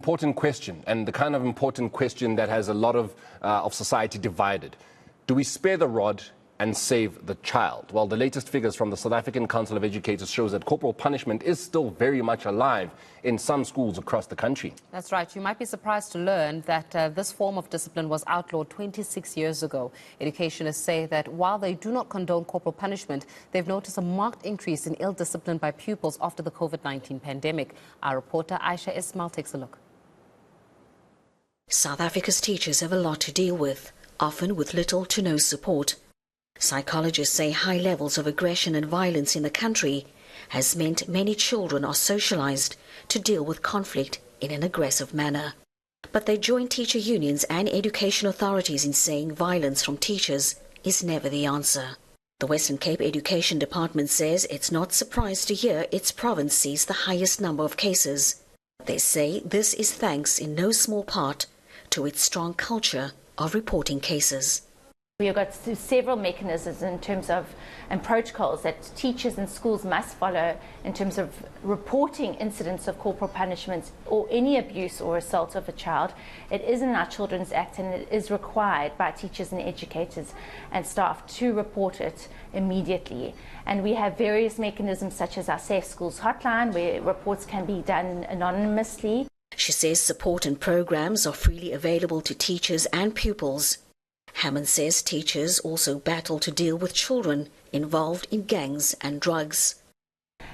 important question, and the kind of important question that has a lot of society divided. Do we spare the rod and save the child? Well, the latest figures from the South African Council of Educators shows that corporal punishment is still very much alive in some schools across the country. That's right. You might be surprised to learn that this form of discipline was outlawed 26 years ago. Educationists say that while they do not condone corporal punishment, they've noticed a marked increase in ill discipline by pupils after the COVID-19 pandemic. Our reporter Ayesha Ismail takes a look. South Africa's teachers have a lot to deal with, often with little to no support. Psychologists say high levels of aggression and violence in the country has meant many children are socialized to deal with conflict in an aggressive manner. But they join teacher unions and education authorities in saying violence from teachers is never the answer. The Western Cape Education Department says it's not surprised to hear its province sees the highest number of cases. They say this is thanks in no small part to its strong culture of reporting cases. We've got several mechanisms in terms of and protocols that teachers and schools must follow in terms of reporting incidents of corporal punishment or any abuse or assault of a child. It is in our Children's Act, and it is required by teachers and educators and staff to report it immediately. And we have various mechanisms such as our Safe Schools hotline, where reports can be done anonymously. She says support and programs are freely available to teachers and pupils. Hammond says teachers also battle to deal with children involved in gangs and drugs.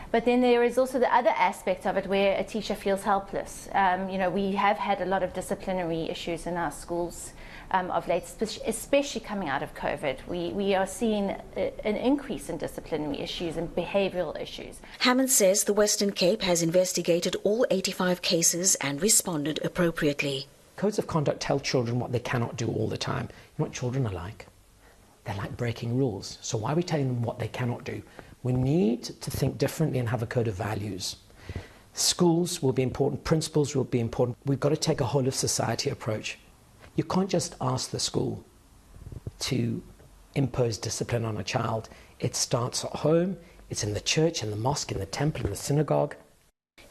But then there is also the other aspect of it where a teacher feels helpless. We have had a lot of disciplinary issues in our schools of late, especially coming out of COVID. We are seeing an increase in disciplinary issues and behavioural issues. Hammond says the Western Cape has investigated all 85 cases and responded appropriately. Codes of conduct tell children what they cannot do all the time. You know what children are like? They're like breaking rules. So why are we telling them what they cannot do? We need to think differently and have a code of values. Schools will be important, principals will be important. We've got to take a whole of society approach. You can't just ask the school to impose discipline on a child. It starts at home, it's in the church, in the mosque, in the temple, in the synagogue.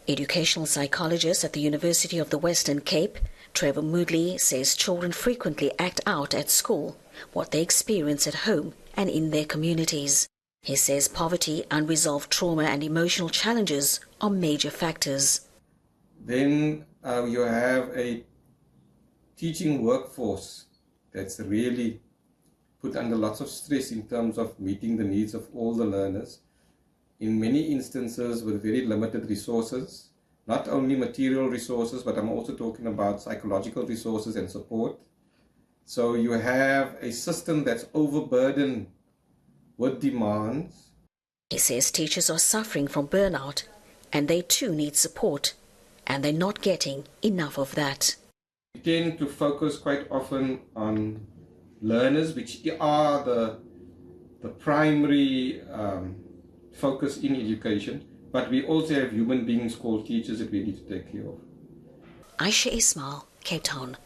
Educational psychologist at the University of the Western Cape, Trevor Moodley, says children frequently act out at school what they experience at home and in their communities. He says poverty, unresolved trauma and emotional challenges are major factors. Then you have a teaching workforce that's really put under lots of stress in terms of meeting the needs of all the learners. In many instances with very limited resources, not only material resources, but I'm also talking about psychological resources and support. So you have a system that's overburdened with demands. He says teachers are suffering from burnout and they too need support, and they're not getting enough of that. We tend to focus quite often on learners, which are the primary focus in education, but we also have human beings called teachers that we need to take care of. Ayesha Ismail, Cape Town.